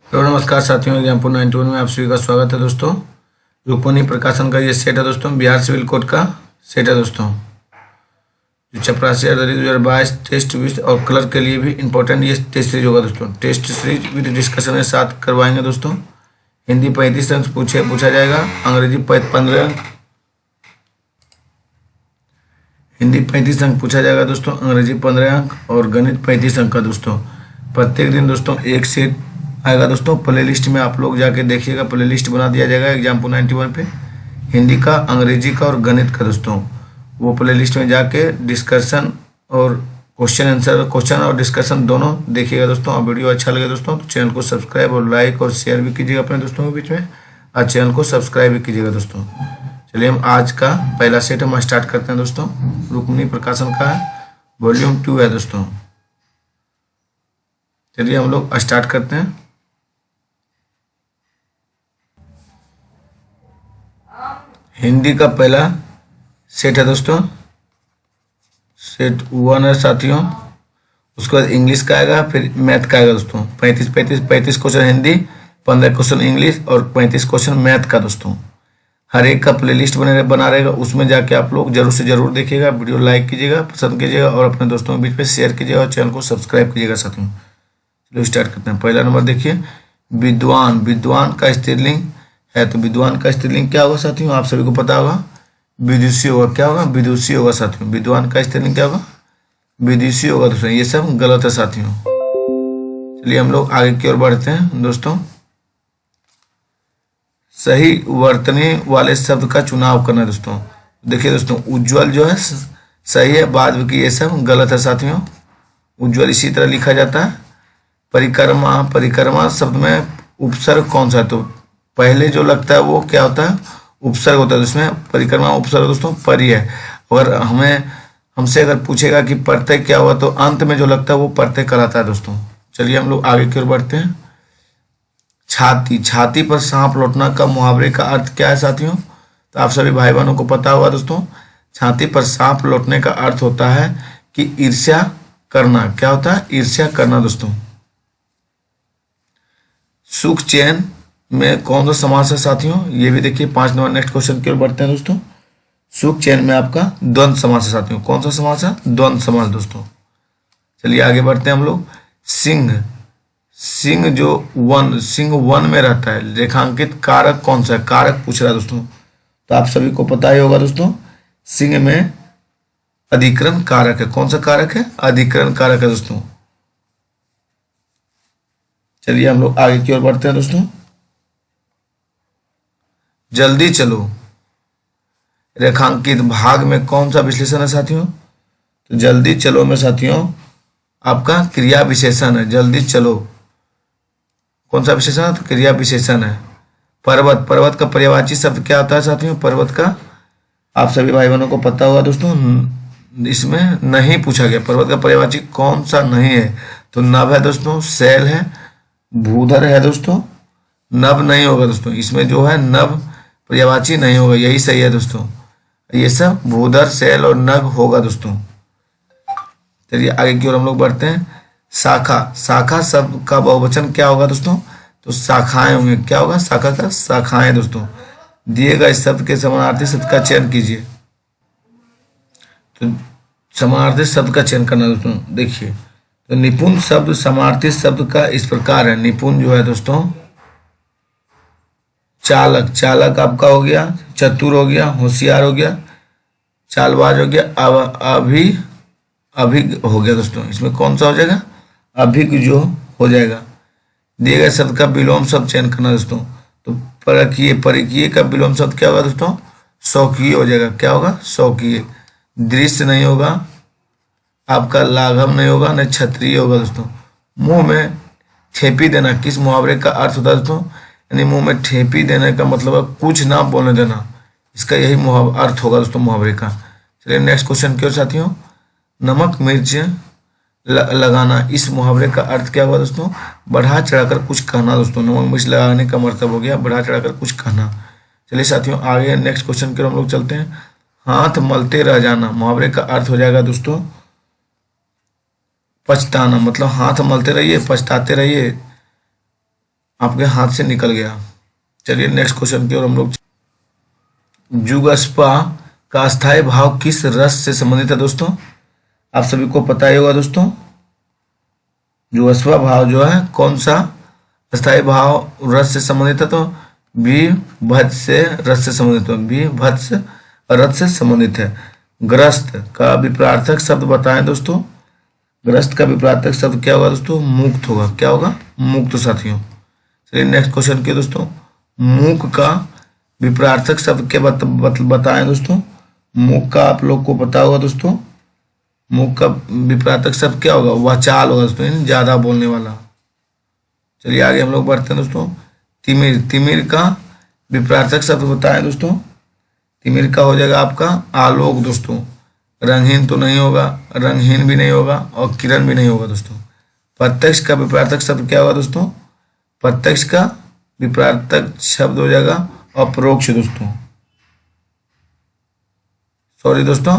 Hello नमस्कार साथियों, example 91 में आप सभी का स्वागत है दोस्तों। रुक्मणी प्रकाशन का ये सेट है दोस्तों, बिहार सिविल कोड का सेट है दोस्तों, जो चपरासी 2022 टेस्ट विथ और कलर के लिए भी इंपॉर्टेंट ये टेस्ट सीरीज होगा दोस्तों। टेस्ट सीरीज विद डिस्कशन के साथ करवाएंगे दोस्तों। हिंदी 35 अंक पूछा जाएगा, अंग्रेजी 15 अंक, हिंदी 35 अंक पूछा जाएगा दोस्तों, अंग्रेजी 15 अंक और गणित 35 अंक का दोस्तों। प्रत्येक दिन दोस्तों एक सेट आएगा दोस्तों। प्ले लिस्ट में आप लोग जाके देखिएगा, प्ले लिस्ट बना दिया जाएगा एग्जाम्पल 91 पे, हिंदी का, अंग्रेजी का और गणित का दोस्तों। वो प्ले लिस्ट में जाके डिस्कशन और क्वेश्चन और डिस्कशन दोनों देखिएगा दोस्तों। और वीडियो अच्छा लगे दोस्तों तो चैनल को सब्सक्राइब और लाइक और शेयर भी कीजिएगा अपने दोस्तों के बीच में, और चैनल को सब्सक्राइब भी कीजिएगा दोस्तों। चलिए हम आज का पहला सेट हम स्टार्ट करते हैं दोस्तों। रुक्मिणी प्रकाशन का वॉल्यूम 2 है दोस्तों। चलिए हम लोग स्टार्ट करते हैं। हिंदी का पहला सेट है दोस्तों, सेट 1 है साथियों। उसके बाद इंग्लिश का आएगा, फिर मैथ का आएगा दोस्तों। 35 क्वेश्चन हिंदी, 15 क्वेश्चन इंग्लिश और 35 क्वेश्चन मैथ का दोस्तों। हर एक का प्लेलिस्ट बना रहेगा, उसमें जाके आप लोग जरूर से जरूर देखिएगा। वीडियो लाइक कीजिएगा, पसंद कीजिएगा और अपने दोस्तों के बीच में शेयर कीजिएगा और चैनल को सब्सक्राइब कीजिएगा साथियों। चलो स्टार्ट करते हैं। पहला नंबर देखिए, विद्वान। विद्वान का स्त्रीलिंग है, तो विद्वान का स्त्रीलिंग क्या होगा साथियों, आप सभी को पता होगा, विदुषी होगा। क्या होगा? विदुषी होगा साथियों। विद्वान का स्त्रीलिंग क्या होगा? विदुषी होगा दोस्तों। ये सब गलत है साथियों। चलिए हम लोग आगे की ओर बढ़ते हैं दोस्तों। सही वर्तनी वाले शब्द का चुनाव करना दोस्तों। देखिए दोस्तों, उज्ज्वल जो है सही है, बाद की ये सब गलत है साथियों। उज्ज्वल इसी तरह लिखा जाता है। परिक्रमा, परिक्रमा शब्द में उपसर्ग कौन सा है, तो पहले जो लगता है वो क्या होता है? उपसर्ग होता है। इसमें परिक्रमा उपसर्ग दोस्तों परि है। अगर हमसे अगर पूछेगा कि प्रत्यय क्या हुआ, तो अंत में जो लगता है वो प्रत्यय कहलाता है दोस्तों। चलिए हम लोग आगे की ओर बढ़ते हैं। छाती। छाती पर सांप लौटना का मुहावरे का अर्थ क्या है साथियों, तो आप सभी भाई बहनों को पता होगा दोस्तों। छाती पर सांप लौटने का अर्थ होता है कि ईर्ष्या करना। क्या होता है? ईर्ष्या करना दोस्तों। सुख चैन में कौन सा समास है साथियों, ये भी देखिए 5 नंबर नेक्स्ट क्वेश्चन की ओर बढ़ते हैं दोस्तों। सुख चैन में आपका द्वंद्व समास है साथियों। कौन सा समास है? द्वंद्व समास दोस्तों। चलिए आगे बढ़ते हैं हम लोग। सिंह। सिंह जो सिंह वन में रहता है, रेखांकित कारक कौन सा है? कारक पूछ रहा है दोस्तों, तो आप सभी को पता ही होगा दोस्तों। सिंह में अधिकरण कारक है। कौन सा कारक है? अधिकरण कारक है दोस्तों। चलिए हम लोग आगे की ओर बढ़ते हैं दोस्तों। जल्दी चलो, रेखांकित भाग में कौन सा विश्लेषण है साथियों, तो जल्दी चलो में साथियों आपका क्रिया विशेषण है। जल्दी चलो कौन सा विशेषण है? तो क्रिया विशेषण है। पर्वत। पर्वत का पर्यायवाची शब्द क्या होता है साथियों? पर्वत का आप सभी भाई बहनों को पता होगा दोस्तों। इसमें नहीं पूछा गया, पर्वत का पर्यायवाची कौन सा नहीं है, तो नभ है दोस्तों, शैल है, भूधर है दोस्तों। नभ नहीं होगा दोस्तों, इसमें जो है नभ पर्यायवाची नहीं होगा, यही सही है दोस्तों। ये सब भूधर, शैल और नभ होगा दोस्तों। चलिए आगे की ओर हम लोग बढ़ते हैं। शाखा। शाखा शब्द का बहुवचन क्या होगा दोस्तों, तो शाखाएं होंगे। क्या होगा? शाखा का शाखाएं दोस्तों। दिए गए शब्द के समानार्थी शब्द का चयन कीजिए, तो समानार्थी शब्द का चयन करना दोस्तों। देखिए, तो निपुण शब्द समानार्थी शब्द का इस प्रकार है। निपुण जो है दोस्तों चालक। चालक आपका हो गया, चतुर हो गया, होशियार हो गया, चालबाज हो गया, अभिज्ञ हो गया दोस्तों। इसमें कौन सा हो जाएगा? अभिज्ञ जो हो जाएगा। दिए गए शब्द का विलोम शब्द चयन करना दोस्तों, तो परकीय। परकीय का विलोम शब्द क्या होगा दोस्तों? शौकीय हो जाएगा। क्या होगा? शौकीय। दृश्य नहीं होगा आपका, लाघव नहीं होगा, न क्षत्रिय होगा दोस्तों। मुंह में ठेपी देना किस मुहावरे का अर्थ होता है दोस्तों, यानी मुंह में ठेपी देने का मतलब है कुछ ना बोलने देना, इसका यही अर्थ होगा दोस्तों मुहावरे का। चलिए नेक्स्ट क्वेश्चन की ओर साथियों। नमक मिर्च लगाना, इस मुहावरे का अर्थ क्या हुआ दोस्तों? बढ़ा चढ़ाकर कुछ कहना दोस्तों। नमक मिर्च लगाने का मतलब हो गया बढ़ा चढ़ाकर कुछ कहना। चलिए साथियों आगे नेक्स्ट क्वेश्चन की ओर हम लोग चलते हैं। हाथ मलते रह जाना, मुहावरे का अर्थ हो जाएगा दोस्तों पछताना। मतलब हाथ मलते रहिए, पछताते रहिए, आपके हाथ से निकल गया। चलिए नेक्स्ट क्वेश्चन की ओर हम लोग। जुगस्पा का अस्थायी भाव किस रस से संबंधित है दोस्तों? आप सभी को पता ही होगा दोस्तों। जुगस्पा भाव जो है कौन सा अस्थायी भाव रस से संबंधित है? तो विभत्स से रस से संबंधित है। विभत्स रस से संबंधित है। ग्रस्त का विपरीतार्थक शब्द बताएं दोस्तों। ग्रस्त का विपरीतार्थक शब्द क्या होगा दोस्तों? मुक्त होगा। क्या होगा? मुक्त साथियों। चलिए नेक्स्ट क्वेश्चन के दोस्तों। मूक का विपरीतार्थक शब्द क्या बताएं दोस्तों। मूक का आप लोग को पता होगा दोस्तों। मूक का विपरीतार्थक शब्द क्या होगा? वाचाल होगा दोस्तों, यानी ज्यादा बोलने वाला। चलिए आगे हम लोग बढ़ते हैं दोस्तों। तिमिर। तिमिर का विपरीतार्थक शब्द बताएं दोस्तों। तिमिर का हो जाएगा आपका आलोक दोस्तों। रंगहीन तो नहीं होगा, रंगहीन भी नहीं होगा और किरण भी नहीं होगा दोस्तों। प्रत्यक्ष का विपरीतार्थक शब्द क्या होगा दोस्तों? प्रत्यक्ष का विपरीतार्थक शब्द हो जाएगा अपरोक्ष दोस्तों। सॉरी दोस्तों,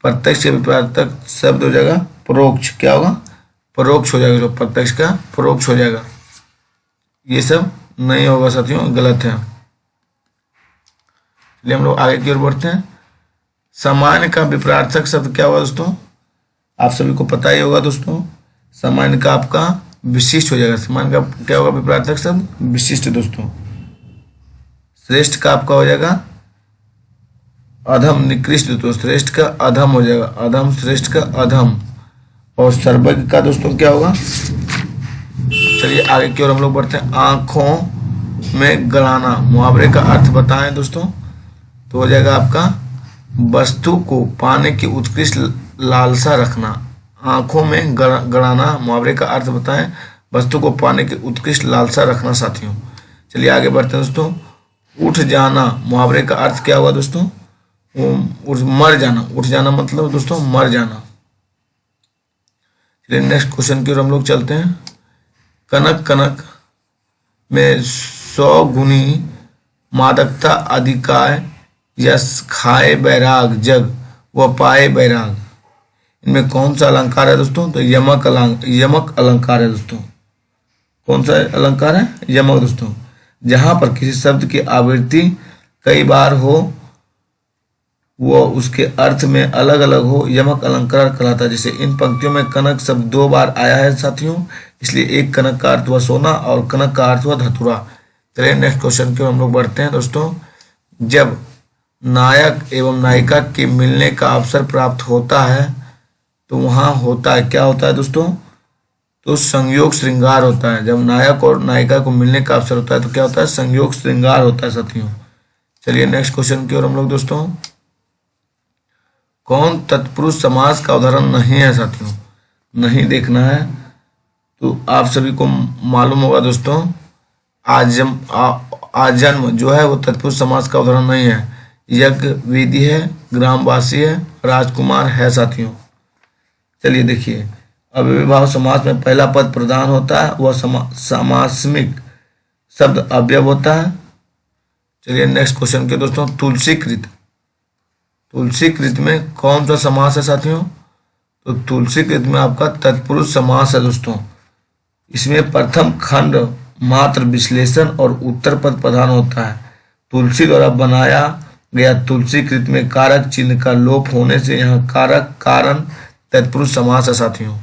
प्रत्यक्ष के विपरीतार्थक शब्द हो जाएगा परोक्ष। क्या होगा? परोक्ष हो जाएगा। जो प्रत्यक्ष का परोक्ष हो जाएगा। ये सब नहीं होगा साथियों, गलत है। चलिए हम लोग आगे की ओर बढ़ते हैं। सामान्य का विपरीतार्थक शब्द क्या होगा दोस्तों? आप सभी को पता ही होगा दोस्तों। सामान्य का आपका विशिष्ट हो जाएगा। सामान्य का क्या होगा विपरीतार्थक शब्द? विशिष्ट दोस्तों। श्रेष्ठ का आपका हो जाएगा अधम निकृष्ट दोस्तों। श्रेष्ठ का अधम हो जाएगा। अधम, श्रेष्ठ का अधम। और सर्वज्ञ का दोस्तों क्या होगा? चलिए आगे की ओर हम लोग बढ़ते हैं। आंखों में गड़ाना, मुहावरे का अर्थ बताएं दोस्तों। तो हो जाएगा आपका वस्तु को पाने की उत्कृष्ट लालसा रखना। आंखों में गड़ाना, मुहावरे का अर्थ बताएं। वस्तु को पाने की उत्कृष्ट लालसा रखना साथियों। चलिए आगे बढ़ते हैं दोस्तों। उठ जाना, मुहावरे का अर्थ क्या हुआ दोस्तों? मर जाना। उठ जाना मतलब दोस्तों मर जाना। चलिए नेक्स्ट क्वेश्चन की ओर हम लोग चलते हैं। कनक कनक में 100 गुनी मादकता अधिकाय, यश खाए बैराग जग व पाए बैराग। इनमें कौन सा अलंकार है दोस्तों? तो यमक अलंकार है दोस्तों। कौन सा अलंकार है? यमक दोस्तों। जहां पर किसी शब्द की आवृत्ति कई बार हो, वो उसके अर्थ में अलग अलग हो, यमक अलंकार कहलाता है। जैसे इन पंक्तियों में कनक शब्द 2 बार आया है साथियों, इसलिए एक कनक का अर्थ हुआ सोना और कनक का अर्थ हुआ धतुरा। चलिए नेक्स्ट क्वेश्चन की ओर हम लोग बढ़ते हैं दोस्तों। जब नायक एवं नायिका के मिलने का अवसर प्राप्त होता है तो वहां होता है, क्या होता है दोस्तों? तो संयोग श्रृंगार होता है। जब नायक और नायिका को मिलने का अवसर होता है तो क्या होता है? संयोग श्रृंगार होता है साथियों। चलिए नेक्स्ट क्वेश्चन की ओर हम लोग दोस्तों। कौन तत्पुरुष समास का उदाहरण नहीं है साथियों? नहीं देखना है तो आप सभी को मालूम होगा दोस्तों। आजन्म जो है वो तत्पुरुष समास का उदाहरण नहीं है। यज्ञ वेदी है, ग्रामवासी है, राजकुमार है साथियों। चलिए देखिए, अव्ययभाव समास में पहला पद प्रधान होता है, वह समासमिक शब्द अव्यय होता है। चलिए नेक्स्ट क्वेश्चन के दोस्तों। तुलसीकृत। तुलसीकृत में कौन सा समास है साथियों? तो तुलसीकृत में आपका तत्पुरुष समास है दोस्तों। इसमें प्रथम खंड मात्र विश्लेषण और उत्तर पद प्रधान होता है। तुलसी द्वारा बनाया गया तुलसीकृत में कारक चिन्ह का लोप होने से यहाँ कारक कारण तत्पुरुष समास है साथियों।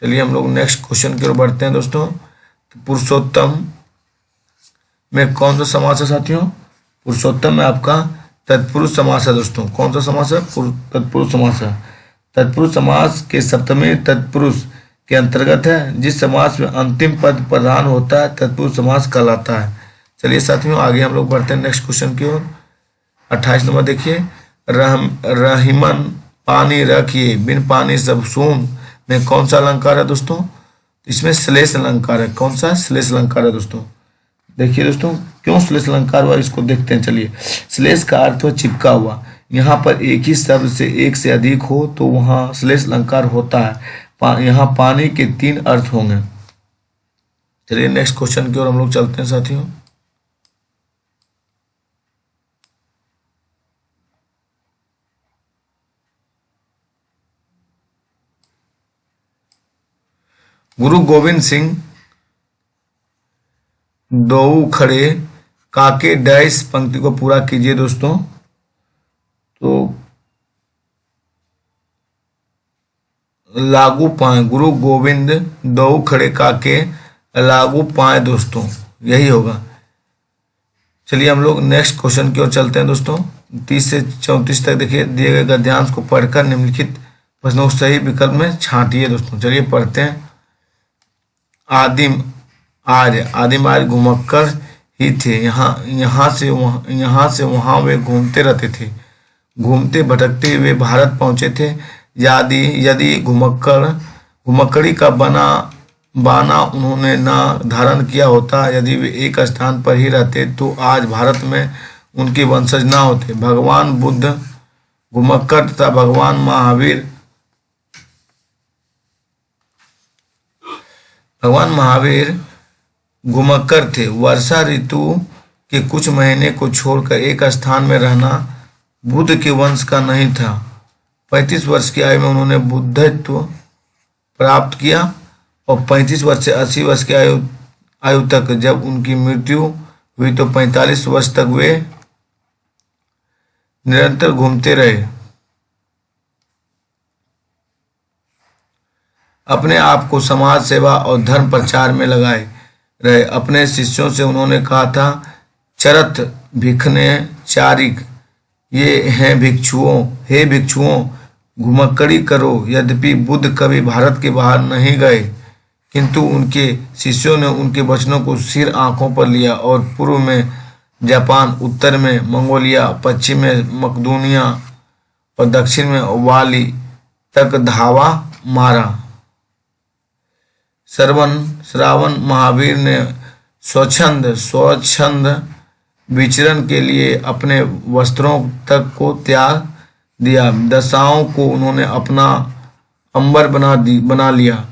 चलिए हम लोग नेक्स्ट क्वेश्चन की ओर बढ़ते हैं दोस्तों। पुरुषोत्तम में कौन सा समास है साथियों? पुरुषोत्तम में आपका तत्पुरुष समास है दोस्तों। कौन सा समास है? तत्पुरुष समास है। तत्पुरुष समास के सप्तमी तत्पुरुष के अंतर्गत है। जिस समास में अंतिम पद प्रधान होता है तत्पुरुष समास कहलाता है। चलिए साथियों आगे हम लोग बढ़ते हैं नेक्स्ट क्वेश्चन की ओर। 28 नंबर देखिए। रहीमन पानी रखिए, बिन पानी सब सून में कौन सा अलंकार है दोस्तों? इसमें श्लेष अलंकार है। कौन सा? श्लेष अलंकार है दोस्तों। देखिए दोस्तों क्यों श्लेष अलंकार हुआ इसको देखते हैं। चलिए, श्लेष का अर्थ हुआ चिपका हुआ। यहाँ पर एक ही शब्द से एक से अधिक हो तो वहां श्लेष अलंकार होता है। यहाँ पानी के 3 अर्थ होंगे। चलिए नेक्स्ट क्वेश्चन की ओर हम लोग चलते हैं साथियों। गुरु गोविंद सिंह दो खड़े काके डैश पंक्ति को पूरा कीजिए दोस्तों। तो लागू पाए गुरु गोविंद दो खड़े काके लागू पाए दोस्तों, यही होगा। चलिए हम लोग नेक्स्ट क्वेश्चन की ओर चलते हैं दोस्तों। 30 से 34 तक देखिए, दिए गए गद्यांश को पढ़कर निम्नलिखित प्रश्नों को सही विकल्प में छांटिए दोस्तों। चलिए पढ़ते हैं। आदिम आर्य घुमक्कड़ ही थे, यहाँ से वहाँ वे घूमते रहते थे, घूमते भटकते वे भारत पहुँचे थे। यदि घुमक्कड़ी का बाना उन्होंने ना धारण किया होता, यदि वे एक स्थान पर ही रहते तो आज भारत में उनके वंशज ना होते। भगवान बुद्ध घुमक्कड़ तथा भगवान महावीर घुमक्कड़ थे। वर्षा ऋतु के कुछ महीने को छोड़कर एक स्थान में रहना बुद्ध के वंश का नहीं था। 35 वर्ष की आयु में उन्होंने बुद्धत्व प्राप्त किया और 35 वर्ष से 80 वर्ष की आयु तक जब उनकी मृत्यु हुई तो 45 वर्ष तक वे निरंतर घूमते रहे। अपने आप को समाज सेवा और धर्म प्रचार में लगाए रहे। अपने शिष्यों से उन्होंने कहा था, चरत भिखने चारिक ये हैं भिक्षुओं घुमक्कड़ी करो। यद्यपि बुद्ध कभी भारत के बाहर नहीं गए, किंतु उनके शिष्यों ने उनके वचनों को सिर आंखों पर लिया और पूर्व में जापान, उत्तर में मंगोलिया, पश्चिम में मकदूनिया और दक्षिण में वाली तक धावा मारा। श्रावण महावीर ने स्वच्छंद विचरण के लिए अपने वस्त्रों तक को त्याग दिया। दशाओं को उन्होंने अपना अंबर बना लिया।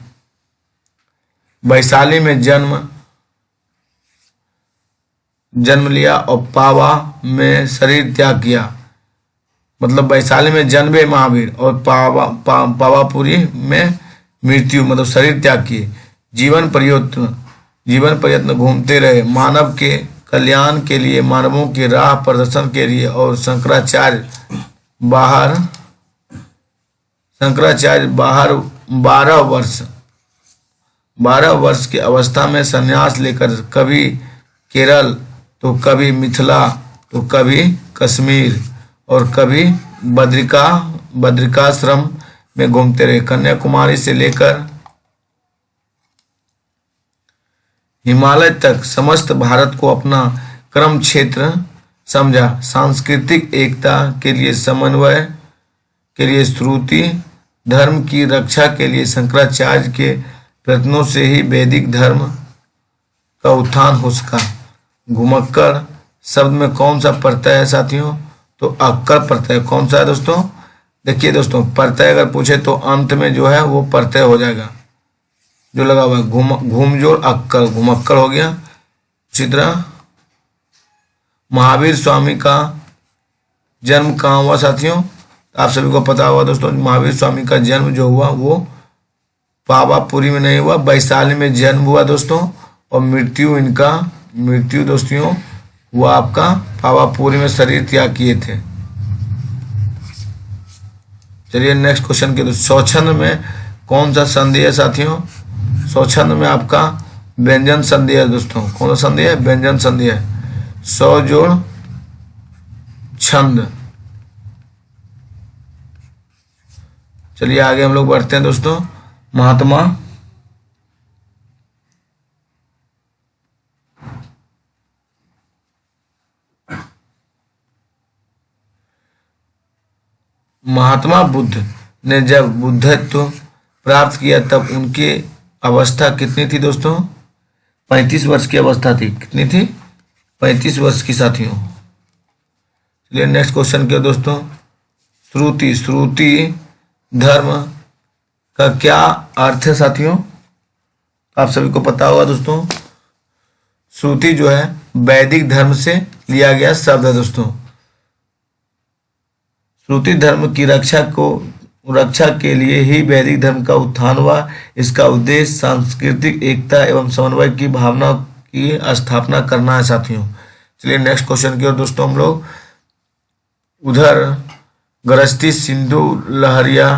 वैशाली में जन्म लिया और पावा में शरीर त्याग किया। मतलब वैशाली में जन्मे महावीर और पावापुरी में मृत्यु, मतलब शरीर त्याग किए। जीवन प्रयत्न घूमते रहे, मानव के कल्याण के लिए, मानवों के राह प्रदर्शन के लिए। और शंकराचार्य बाहर 12 वर्ष की अवस्था में संन्यास लेकर कभी केरल तो कभी मिथिला तो कभी कश्मीर और कभी बद्रिकाश्रम में घूमते रहे। कन्याकुमारी से लेकर हिमालय तक समस्त भारत को अपना कर्म क्षेत्र समझा। सांस्कृतिक एकता के लिए, समन्वय के लिए, श्रुति धर्म की रक्षा के लिए शंकराचार्य के प्रयत्नों से ही वैदिक धर्म का उत्थान हो सका। घुमक्कड़ शब्द में कौन सा प्रत्यय है साथियों? तो अक्कड़ प्रत्यय। कौन सा है दोस्तों? देखिए दोस्तों, प्रत्यय अगर पूछे तो अंत में जो है वो प्रत्यय हो जाएगा जो लगा हुआ है। घूमजोड़ अक्कड़, घुमक्कड़ हो गया। इसी तरह महावीर स्वामी का जन्म कहाँ हुआ साथियों? आप सभी को पता होगा दोस्तों, महावीर स्वामी का जन्म जो हुआ वो पावापुरी में नहीं हुआ, वैशाली में जन्म हुआ दोस्तों। और मृत्यु दोस्तों हुआ आपका पावापुरी में, शरीर त्याग किए थे। चलिए नेक्स्ट क्वेश्चन के दोस्तों, स्वच्छंद में कौन सा संधि है साथियों? स्वच्छंद में आपका व्यंजन संधि है दोस्तों। कौन सा संधि है? व्यंजन संधि है। सौ जोड़ छंद। चलिए आगे हम लोग बढ़ते हैं दोस्तों। महात्मा बुद्ध ने जब बुद्धत्व प्राप्त किया तब उनकी अवस्था कितनी थी दोस्तों? 35 वर्ष की अवस्था थी। कितनी थी? 35 वर्ष की साथियों। चलिए नेक्स्ट क्वेश्चन क्या दोस्तों? श्रुति धर्म का क्या अर्थ है साथियों? आप सभी को पता होगा दोस्तों, श्रुति जो है वैदिक धर्म से लिया गया शब्द है दोस्तों। श्रुति धर्म की रक्षा के लिए ही वैदिक धर्म का उत्थान हुआ। इसका उद्देश्य सांस्कृतिक एकता एवं समन्वय की भावना की स्थापना करना है साथियों। चलिए नेक्स्ट क्वेश्चन की ओर दोस्तों हम लोग। उधर गरजती सिंधु लहरिया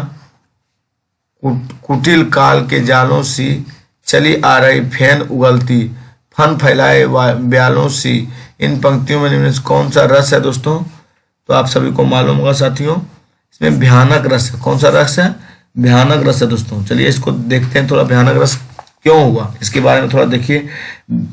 कुटिल काल के जालों सी चली आ रही फेन उगलती फन फैलाए ब्यालों सी। इन पंक्तियों में निम्न से कौन सा रस है दोस्तों? तो आप सभी को मालूम होगा साथियों, इसमें भयानक रस है। कौन सा रस है? भयानक रस है दोस्तों। चलिए इसको देखते हैं, थोड़ा भयानक रस क्यों हुआ इसके बारे में थोड़ा देखिए।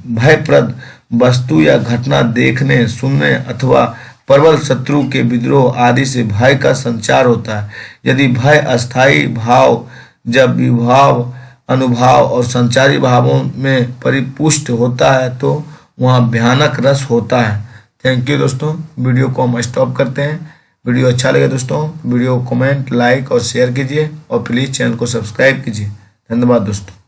भयप्रद वस्तु या घटना देखने, सुनने अथवा प्रबल शत्रु के विद्रोह आदि से भय का संचार होता है। यदि भय अस्थायी भाव, जब विभाव, अनुभाव और संचारी भावों में परिपुष्ट होता है तो वहाँ भयानक रस होता है। थैंक यू दोस्तों। वीडियो को हम स्टॉप करते हैं। वीडियो अच्छा लगे दोस्तों, वीडियो को कमेंट, लाइक और शेयर कीजिए और प्लीज़ चैनल को सब्सक्राइब कीजिए। धन्यवाद दोस्तों।